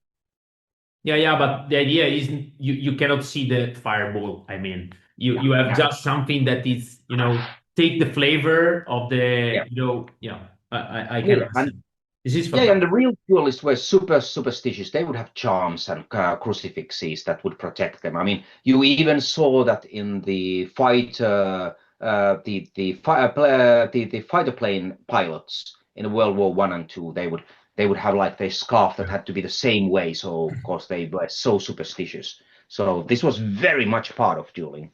Yeah, but the idea is you cannot see the fireball. I mean, you have just something that is, take the flavor of the, I can understand. This is fantastic. And the real duelists were super superstitious. They would have charms and crucifixes that would protect them. I mean, you even saw that in the fighter, the fighter plane pilots in World War I and II. They would have like their scarf that had to be the same way. So of course they were so superstitious. So this was very much part of dueling.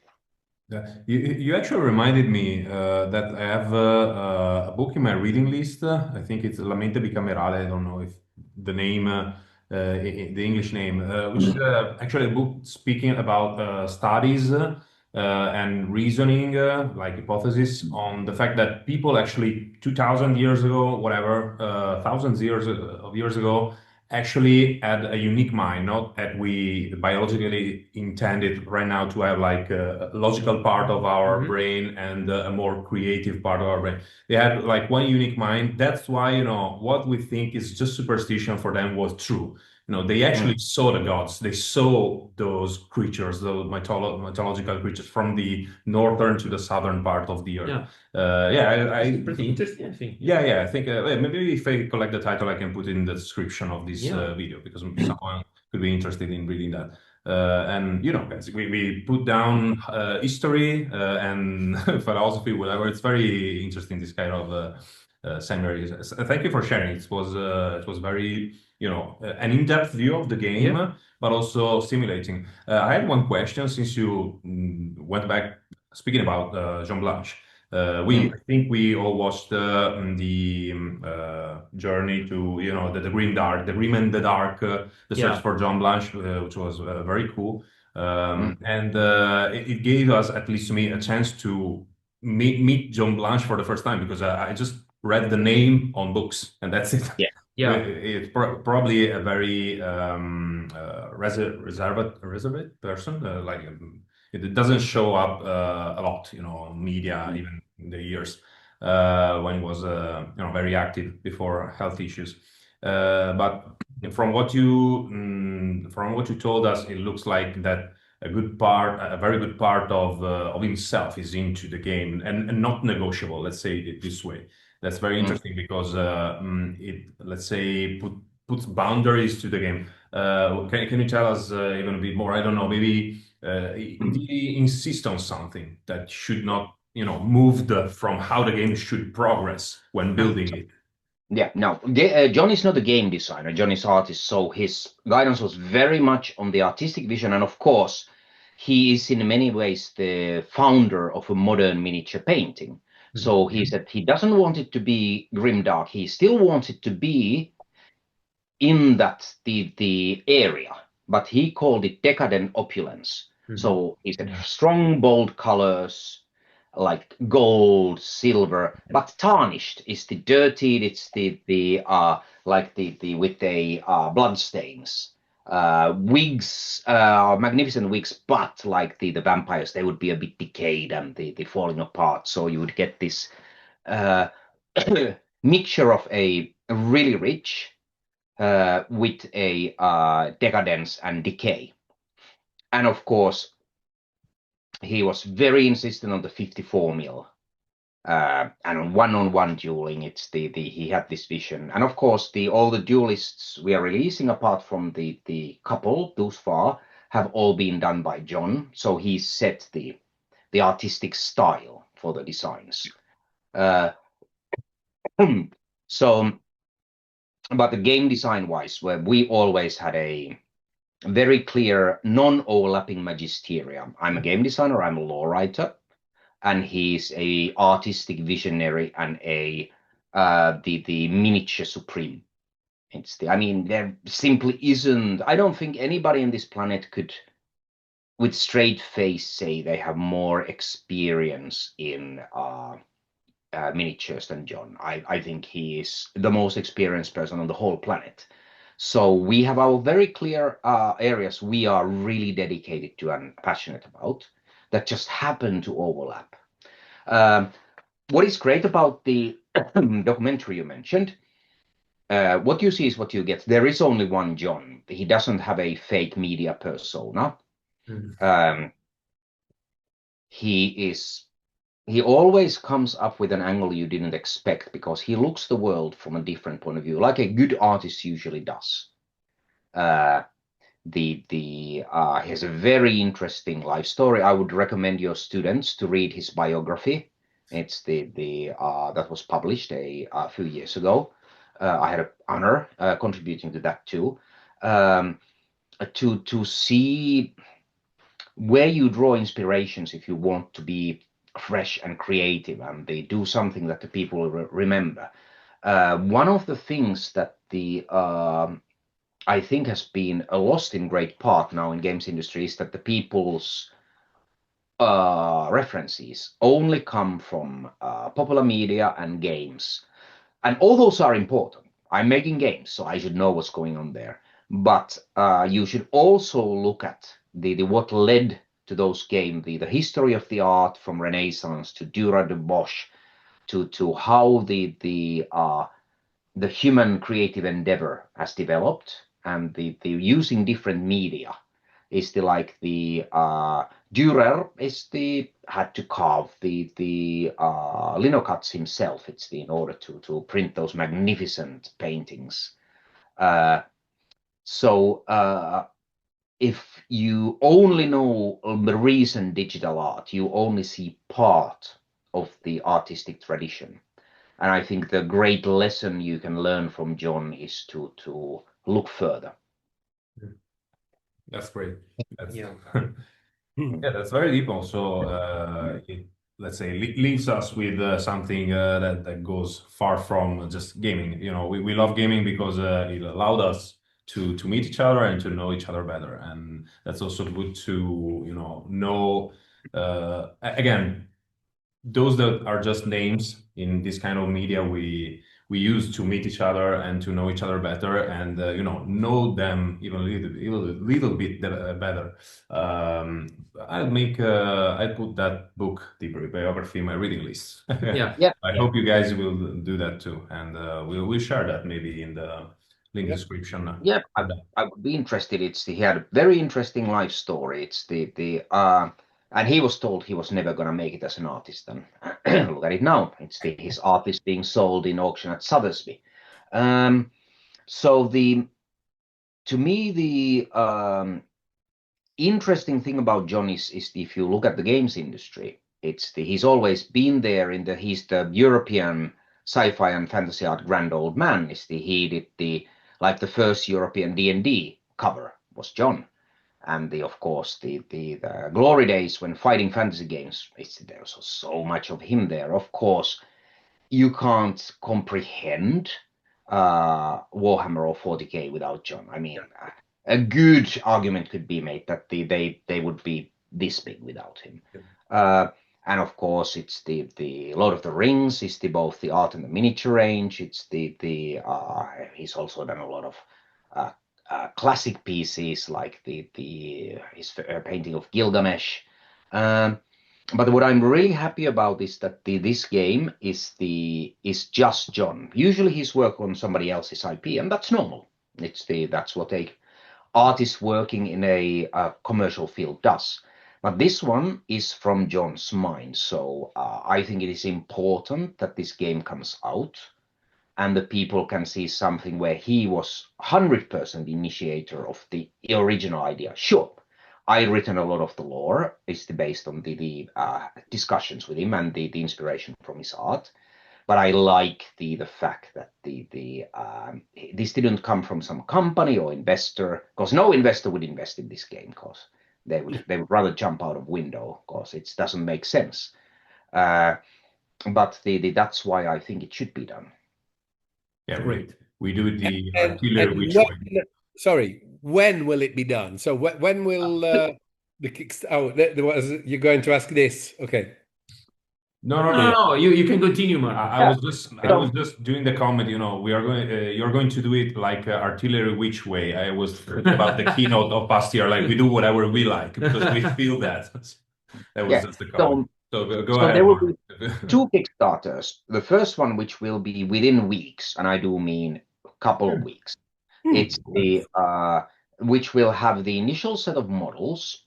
Yeah. You actually reminded me that I have a book in my reading list. I think it's La mente bicamerale. I don't know if the name, the English name, which is actually a book speaking about studies and reasoning, like hypothesis on the fact that people actually 2000 years ago, whatever, thousands of years ago, actually had a unique mind, not that we biologically intended right now to have like a logical part of our brain and a more creative part of our brain. They had like one unique mind. That's why, what we think is just superstition for them was true. They actually saw the gods. They saw those creatures, those mythological creatures from the northern to the southern part of the earth. It's pretty interesting, I think. I think maybe if I collect the title, I can put it in the description of this video, because someone could be interested in reading that. And guys, we put down history and philosophy, whatever. It's very interesting, this kind of seminary. Thank you for sharing. It was very an in-depth view of the game, but also stimulating. I had one question since you went back speaking about John Blanche. I think we all watched the journey to the grim dark, the grim and the dark, the search for John Blanche, which was very cool. And it gave us, at least to me, a chance to meet John Blanche for the first time, because I just read the name on books and that's it. It's probably a very reserved person. It doesn't show up a lot, media, even in the years when he was very active before health issues. But from what you told us, it looks like that a very good part of himself is into the game and not negotiable. Let's say it this way. That's very interesting because it, let's say, puts boundaries to the game. Can you tell us even a bit more? I don't know, maybe did he insist on something that should not, move from how the game should progress when building it? Yeah, no, John is not a game designer. John is artist, so his guidance was very much on the artistic vision. And of course, he is in many ways the founder of a modern miniature painting. So he said he doesn't want it to be grimdark. He still wants it to be in that the area, but he called it decadent opulence. So he said strong, bold colors like gold, silver, but tarnished is the dirtied. It's the with the blood stains. Wigs, magnificent wigs, but like the vampires, they would be a bit decayed and the falling apart. So you would get this mixture of a really rich with a decadence and decay. And of course, he was very insistent on the 54 mil. And on one-on-one dueling, it's he had this vision. And of course, all the duelists we are releasing, apart from the couple thus far, have all been done by John. So he set the artistic style for the designs. So, but the game design-wise, where we always had a very clear non-overlapping magisterium. I'm a game designer, I'm a law writer, and he's a artistic visionary and the miniature supreme. There simply isn't, I don't think anybody on this planet could with straight face say they have more experience in miniatures than John. I think he is the most experienced person on the whole planet. So we have our very clear areas we are really dedicated to and passionate about that just happen to overlap. What is great about the documentary you mentioned, what you see is what you get. There is only one John. He doesn't have a fake media persona. He always comes up with an angle you didn't expect because he looks the world from a different point of view, like a good artist usually does. He has a very interesting life story. I would recommend your students to read his biography. It's that was published a few years ago. I had an honor contributing to that too. To see where you draw inspirations if you want to be fresh and creative, and they do something that the people remember. One of the things that I think has been lost in great part now in games industry is that the people's references only come from popular media and games, and all those are important. I'm making games, so I should know what's going on there. But you should also look at the what led to those games, the history of the art from Renaissance to Dürer de Bosch to how the human creative endeavor has developed, and the using different media is Dürer is had to carve the linocuts himself. It's in order to print those magnificent paintings. If you only know the recent digital art, you only see part of the artistic tradition. And I think the great lesson you can learn from John is to look further. That's great. Yeah. Yeah, that's very deep also. It, let's say, leaves us with something that goes far from just gaming. You know, we love gaming because it allowed us to meet each other and to know each other better. And that's also good to, you know, again, those that are just names in this kind of media we use to meet each other and to know each other better and you know them even a little bit better. I put that book, the biography, in my reading list. Yeah. Yeah. I hope you guys will do that too, and we'll share that maybe in the link description. Yeah, I would be interested. He had a very interesting life story. It's and he was told he was never gonna make it as an artist. And look at it now. It's his art is being sold in auction at Sotheby's. So to me the interesting thing about John is if you look at the games industry, he's always been there he's the European sci-fi and fantasy art grand old man. He did the first European D&D cover was John, and of course the glory days when fighting fantasy games. There's so much of him there. Of course, you can't comprehend Warhammer or 40K without John. I mean, a good argument could be made that they would be this big without him. And of course, it's the Lord of the Rings is both the art and the miniature range. It's he's also done a lot of classic pieces like his painting of Gilgamesh. But what I'm really happy about is that this game is just John. Usually he's worked on somebody else's IP, and that's normal. That's what a artist working in a commercial field does. But this one is from John's mind, so I think it is important that this game comes out and the people can see something where he was 100% the initiator of the original idea. Sure, I've written a lot of the lore. It's based on the discussions with him and the inspiration from his art. But I like the fact that this didn't come from some company or investor, because no investor would invest in this game, because they would rather jump out of window, because it doesn't make sense. But that's why I think it should be done. Yeah, great. We do the And artillery which way. sorry, when will it be done? So when will the Kickstarter? Oh, there was, you're going to ask this? Okay. No. You can continue, Mark. I was just doing the comment. You know, you're going to do it like artillery which way. I was thinking about the keynote of past year, like we do whatever we like because we feel that. That was just the comment. So go ahead. There will be two Kickstarters. The first one, which will be within weeks, and I do mean a couple of weeks. It's which will have the initial set of models,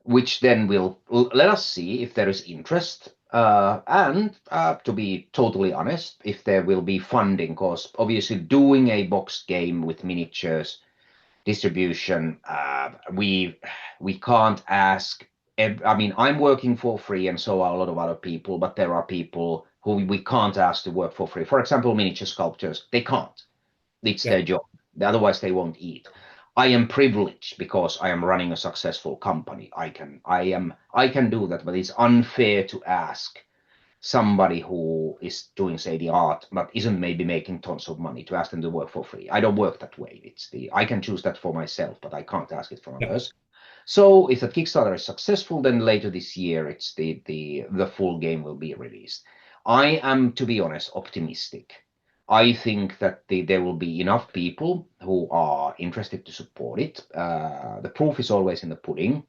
which then will let us see if there is interest. And to be totally honest, if there will be funding, because obviously doing a boxed game with miniatures, distribution, we can't ask. I mean, I'm working for free, and so are a lot of other people, but there are people who we can't ask to work for free. For example, miniature sculptors, they can't. It's their job. Otherwise, they won't eat. I am privileged because I am running a successful company. I can do that, but it's unfair to ask somebody who is doing, say, the art, but isn't maybe making tons of money, to ask them to work for free. I don't work that way. I can choose that for myself, but I can't ask it from others. So if the Kickstarter is successful, then later this year, it's the full game will be released. I am, to be honest, optimistic. I think that there will be enough people who are interested to support it. The proof is always in the pudding,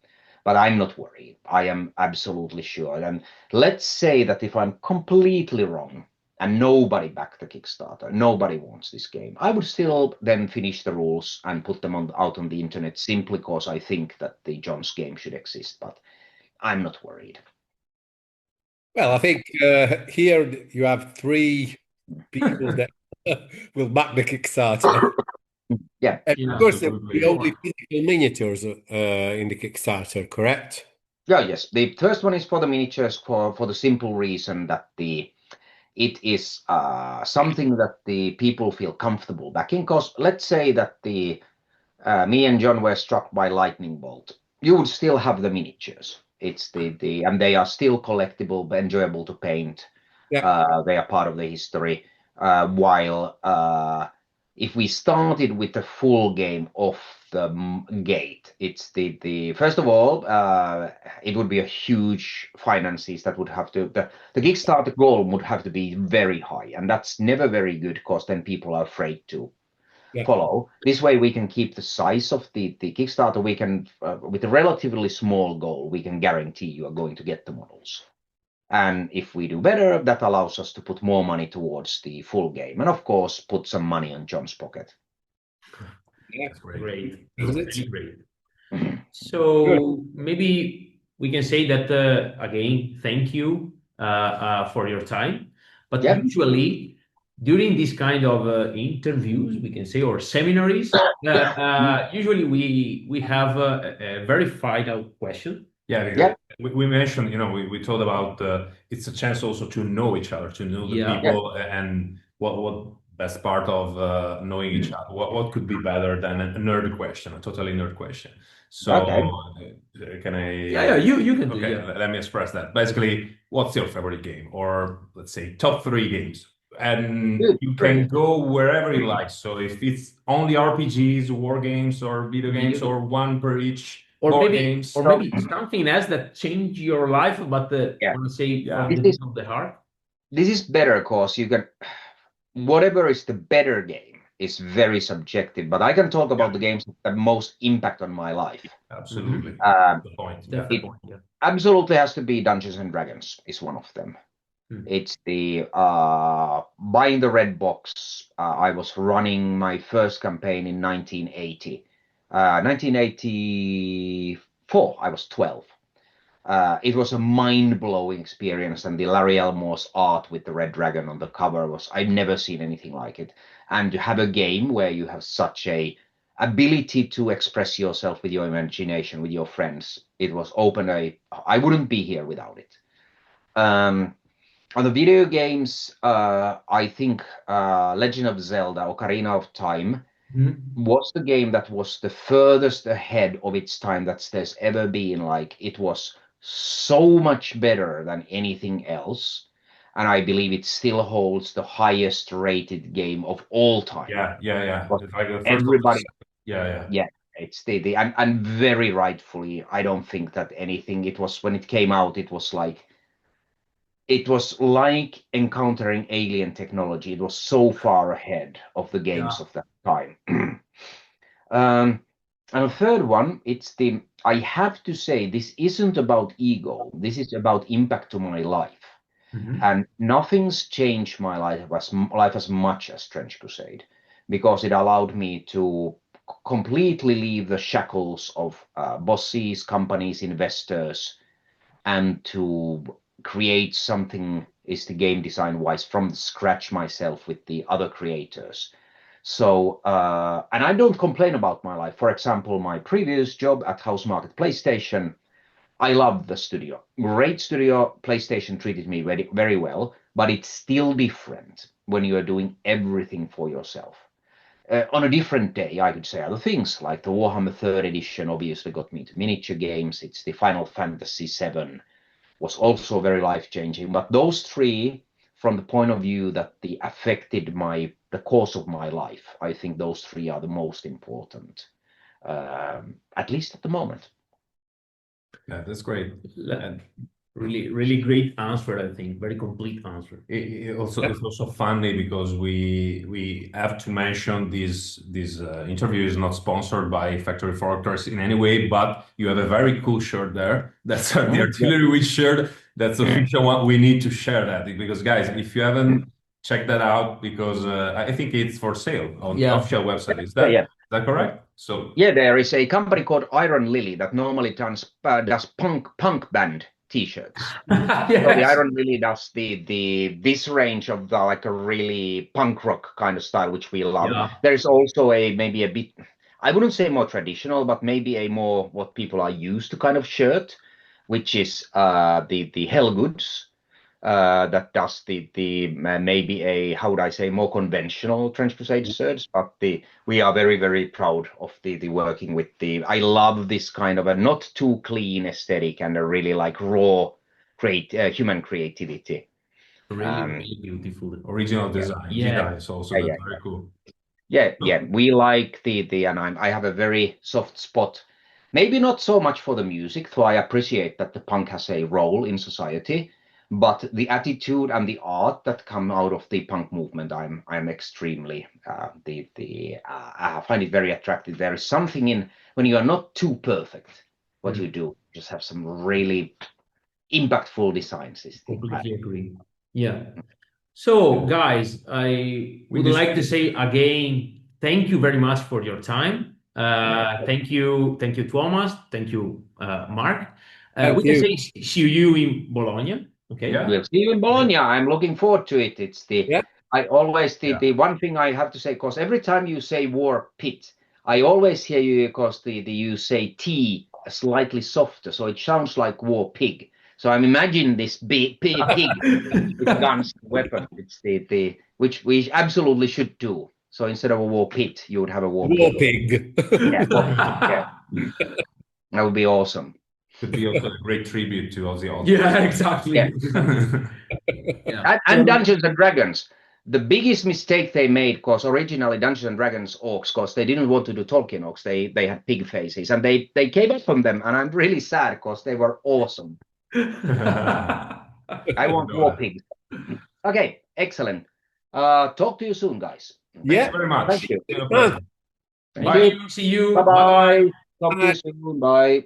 but I'm not worried. I am absolutely sure. And let's say that if I'm completely wrong and nobody backed the Kickstarter, nobody wants this game, I would still then finish the rules and put them out on the internet simply because I think that the John's game should exist, but I'm not worried. Well, I think here you have 3 people that will back the Kickstarter. Yeah. And of course, there will be only physical miniatures in the Kickstarter, correct? Yeah, yes. The first one is for the miniatures for the simple reason that it is something that the people feel comfortable backing. Because let's say that me and John were struck by lightning bolt, you would still have the miniatures. It's and they are still collectible, enjoyable to paint. Yeah. They are part of the history. While if we started with the full game off the gate, it's the first of all, it would be a huge finances that would have to the Kickstarter goal would have to be very high, and that's never very good because then people are afraid to follow. This way we can keep the size of the Kickstarter. We can with a relatively small goal, we can guarantee you are going to get the models. And if we do better, that allows us to put more money towards the full game, and of course put some money on John's pocket. That's great. Isn't That's it? really great. So maybe we can say that again, thank you for your time. But usually during this kind of interviews, we can say, or seminaries, usually we have a very final question. Yeah, we mentioned, we talked about it's a chance also to know each other, to know the people, and what best part of knowing each other. What could be better than a nerd question, a totally nerd question? So can I? Yeah, you can do. Okay, let me express that. Basically, what's your favorite game, or let's say top 3 games? And you can go wherever you like. So if it's only RPGs, war games, or video games, or one per each. Or maybe something else that changed your life, but I want to say from the heart. This is better because you can, whatever is the better game is very subjective, but I can talk about the games that have most impact on my life. Absolutely. It absolutely has to be Dungeons and Dragons is one of them. It's the buying the red box. I was running my first campaign in 1980. 1984, I was 12. It was a mind-blowing experience, and the Larry Elmore's art with the red dragon on the cover I've never seen anything like it. And to have a game where you have such a ability to express yourself with your imagination, with your friends, it was I wouldn't be here without it. On the video games, I think Legend of Zelda, Ocarina of Time, was the game that was the furthest ahead of its time that there's ever been. Like, it was so much better than anything else, and I believe it still holds the highest rated game of all time. Yeah. It's like everybody. It's and very rightfully, I don't think that anything. It was when it came out, it was like encountering alien technology. It was so far ahead of the games of that time. And the third one, I have to say, this isn't about ego. This is about impact to my life. And nothing's changed my life as much as Trench Crusade, because it allowed me to completely leave the shackles of bosses, companies, investors, and to create something is the game design wise from scratch myself with the other creators. So and I don't complain about my life. For example, my previous job at House Market PlayStation, I loved the studio. Great studio. PlayStation treated me very, very well, but it's still different when you are doing everything for yourself. On a different day, I could say other things, like the Warhammer 3rd edition obviously got me into miniature games. It's the Final Fantasy 7 was also very life-changing. But those 3, from the point of view that they affected the course of my life, I think those 3 are the most important, at least at the moment. Yeah, that's great. Really great answer, I think. Very complete answer. It's also funny because we have to mention this interview is not sponsored by Factory Fortress in any way, but you have a very cool shirt there. That's the artillery witch shirt. That's the official one. We need to share that because, guys, if you haven't checked that out, because I think it's for sale on the official website. Is that correct? So there is a company called Iron Lily that normally does punk band T-shirts. So the Iron Lily does this range of like a really punk rock kind of style, which we love. There's also maybe a bit, I wouldn't say more traditional, but maybe a more what people are used to kind of shirt, which is the Hell Goods. that does the maybe a, how would I say, more conventional Trench Crusade search, but we are very, very proud of the working with I love this kind of a not too clean aesthetic and a really like raw human creativity. Really beautiful. Original design. Vita is also very cool. Yeah. We like and I have a very soft spot, maybe not so much for the music, though I appreciate that the punk has a role in society, but the attitude and the art that come out of the punk movement, I'm extremely I find it very attractive. There is something in when you are not too perfect, what you do, just have some really impactful designs. Completely agree. Yeah. So, guys, I would like to say again, thank you very much for your time. Thank you, Tuomas. Thank you, Mark. We can say see you in Bologna. Okay. Yeah. We'll see you in Bologna. I'm looking forward to it. It's I always the one thing I have to say, because every time you say war pit, I always hear you because you say T slightly softer, so it sounds like war pig. So I'm imagining this big pig with guns and weapons. It's which we absolutely should do. So instead of a war pit, you would have a war pig. Yeah. That would be awesome. Could be also a great tribute to Ozzy Osbourne. Yeah, exactly. And Dungeons and Dragons. The biggest mistake they made, because originally Dungeons and Dragons orcs, because they didn't want to do Tolkien orcs, they had pig faces, and they gave up on them, and I'm really sad because they were awesome. I want war pigs. Okay, excellent. Talk to you soon, guys. Thanks very much. Thank you. Thank you. See you. Bye-bye. Talk to you soon. Bye.